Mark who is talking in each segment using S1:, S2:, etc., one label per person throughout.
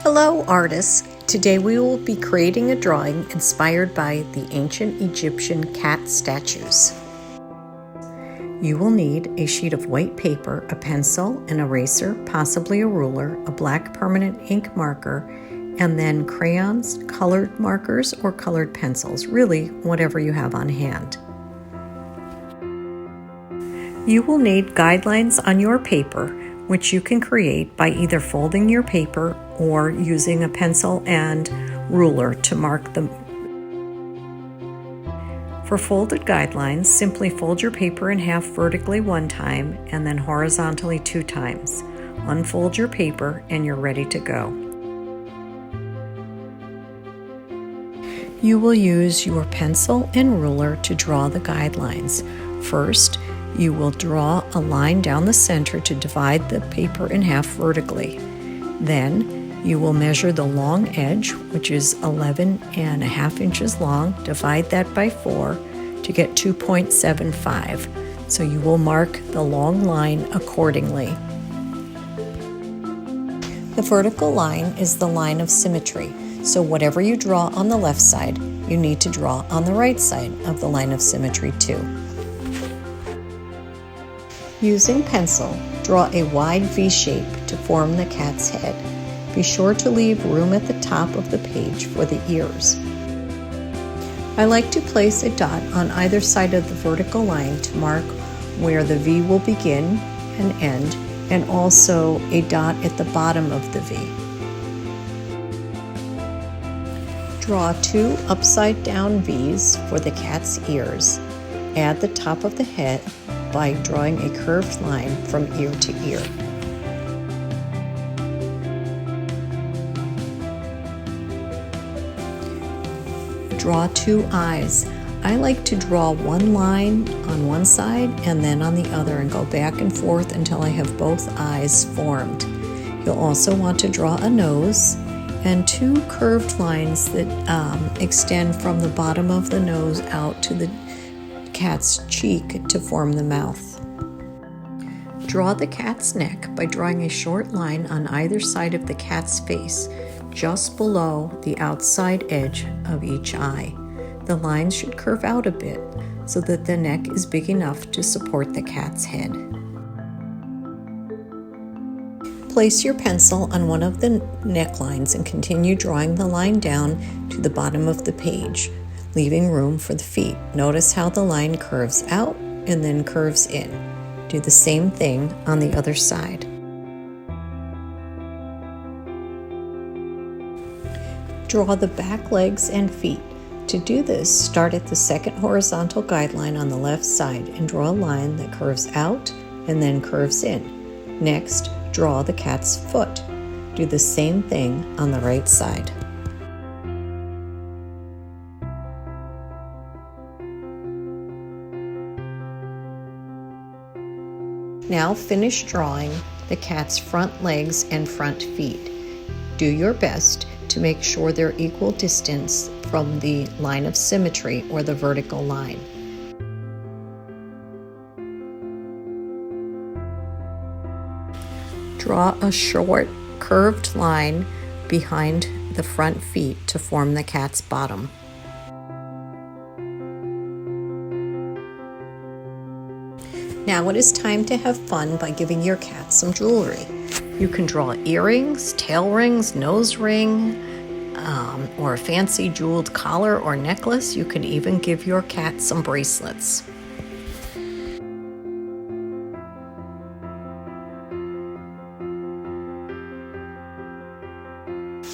S1: Hello artists! Today we will be creating a drawing inspired by the ancient Egyptian cat statues. You will need a sheet of white paper, a pencil, an eraser, possibly a ruler, a black permanent ink marker, and then crayons, colored markers, or colored pencils, really whatever you have on hand. You will need guidelines on your paper, which you can create by either folding your paper or using a pencil and ruler to mark them. For folded guidelines, simply fold your paper in half vertically one time and then horizontally 2 times. Unfold your paper and you're ready to go. You will use your pencil and ruler to draw the guidelines. First, you will draw a line down the center to divide the paper in half vertically. Then you will measure the long edge, which is 11.5 inches long, divide that by 4 to get 2.75. So you will mark the long line accordingly. The vertical line is the line of symmetry, so whatever you draw on the left side, you need to draw on the right side of the line of symmetry too. Using pencil, draw a wide V shape to form the cat's head. Be sure to leave room at the top of the page for the ears. I like to place a dot on either side of the vertical line to mark where the V will begin and end, and also a dot at the bottom of the V. Draw 2 upside down V's for the cat's ears. Add the top of the head by drawing a curved line from ear to ear. Draw 2 eyes. I like to draw one line on one side and then on the other and go back and forth until I have both eyes formed. You'll also want to draw a nose and 2 curved lines that extend from the bottom of the nose out to the cat's cheek to form the mouth. Draw the cat's neck by drawing a short line on either side of the cat's face, just below the outside edge of each eye. The lines should curve out a bit so that the neck is big enough to support the cat's head. Place your pencil on one of the necklines and continue drawing the line down to the bottom of the page, leaving room for the feet. Notice how the line curves out and then curves in. Do the same thing on the other side. Draw the back legs and feet. To do this, start at the second horizontal guideline on the left side and draw a line that curves out and then curves in. Next, draw the cat's foot. Do the same thing on the right side. Now finish drawing the cat's front legs and front feet. Do your best to make sure they're equal distance from the line of symmetry or the vertical line. Draw a short curved line behind the front feet to form the cat's bottom. Now it is time to have fun by giving your cat some jewelry. You can draw earrings, tail rings, nose ring, or a fancy jeweled collar or necklace. You could even give your cat some bracelets.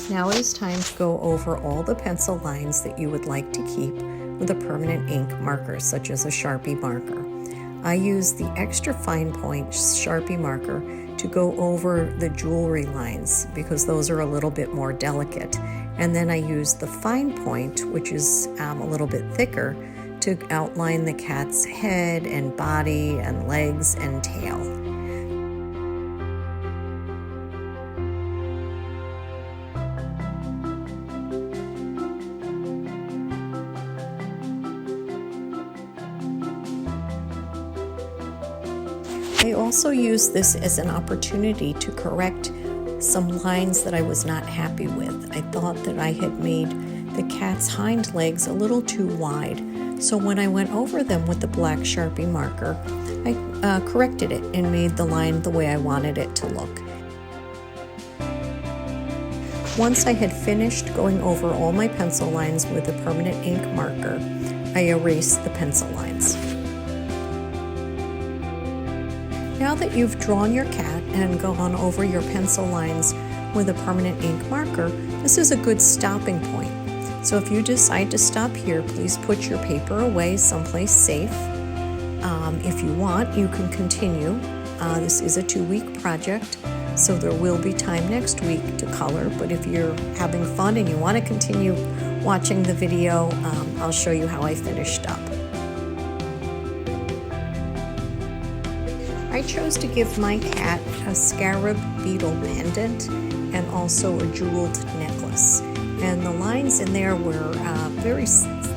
S1: Now it is time to go over all the pencil lines that you would like to keep with a permanent ink marker, such as a Sharpie marker. I use the extra fine point Sharpie marker to go over the jewelry lines because those are a little bit more delicate. And then I use the fine point, which is a little bit thicker, to outline the cat's head and body and legs and tail. I also use this as an opportunity to correct some lines that I was not happy with. I thought that I had made the cat's hind legs a little too wide. So when I went over them with the black Sharpie marker, I corrected it and made the line the way I wanted it to look. Once I had finished going over all my pencil lines with a permanent ink marker, I erased the pencil lines. Now that you've drawn your cat and gone over your pencil lines with a permanent ink marker, this is a good stopping point. So if you decide to stop here, please put your paper away someplace safe. If you want, you can continue. This is a 2-week project, so there will be time next week to color, but if you're having fun and you want to continue watching the video, I'll show you how I finished up. I chose to give my cat a scarab beetle pendant and also a jeweled necklace. And the lines in there were very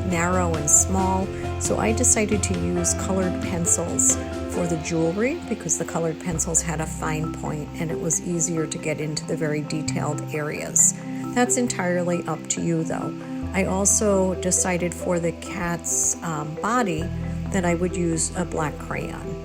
S1: narrow and small, so I decided to use colored pencils for the jewelry because the colored pencils had a fine point and it was easier to get into the very detailed areas. That's entirely up to you though. I also decided for the cat's body that I would use a black crayon.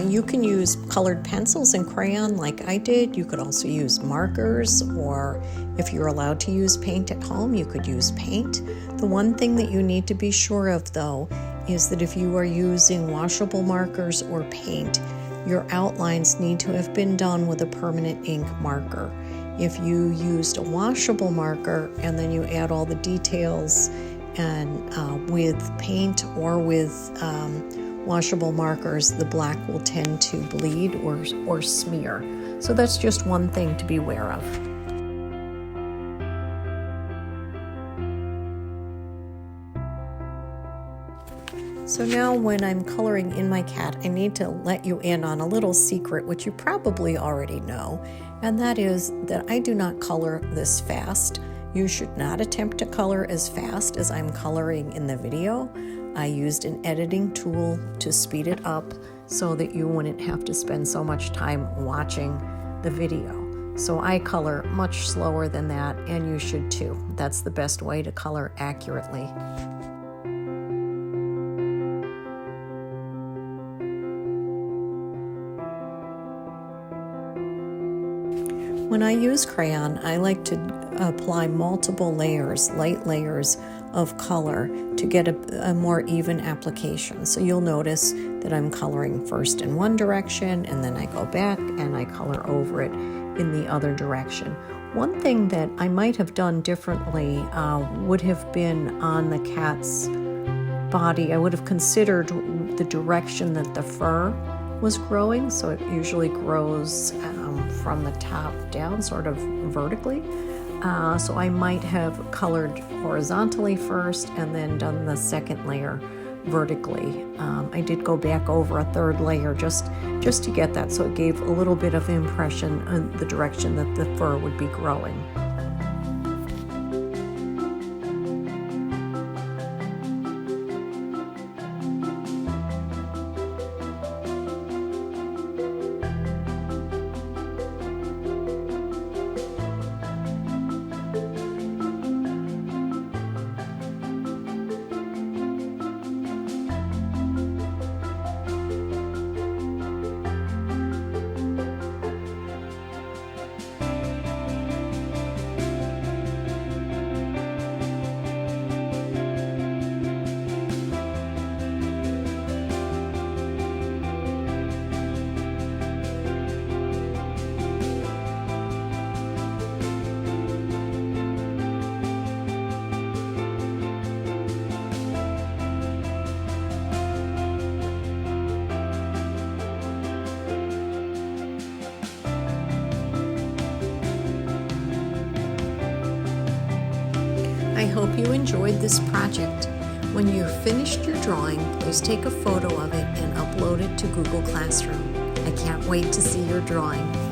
S1: You can use colored pencils and crayon like I did. You could also use markers, or if you're allowed to use paint at home, you could use paint. The one thing that you need to be sure of though is that if you are using washable markers or paint, your outlines need to have been done with a permanent ink marker. If you used a washable marker and then you add all the details and with paint or with washable markers, the black will tend to bleed or smear. So that's just one thing to be aware of. So now when I'm coloring in my cat, I need to let you in on a little secret, which you probably already know, and that is that I do not color this fast. You should not attempt to color as fast as I'm coloring in the video. I used an editing tool to speed it up so that you wouldn't have to spend so much time watching the video. So I color much slower than that, and you should too. That's the best way to color accurately. When I use crayon, I like to apply multiple layers, light layers of color to get a more even application. So you'll notice that I'm coloring first in one direction and then I go back and I color over it in the other direction. One thing that I might have done differently would have been on the cat's body. I would have considered the direction that the fur was growing, so it usually grows from the top down, sort of vertically. So I might have colored horizontally first and then done the second layer vertically. I did go back over a third layer just to get that, so it gave a little bit of impression in the direction that the fur would be growing. I hope you enjoyed this project. When you've finished your drawing, please take a photo of it and upload it to Google Classroom. I can't wait to see your drawing.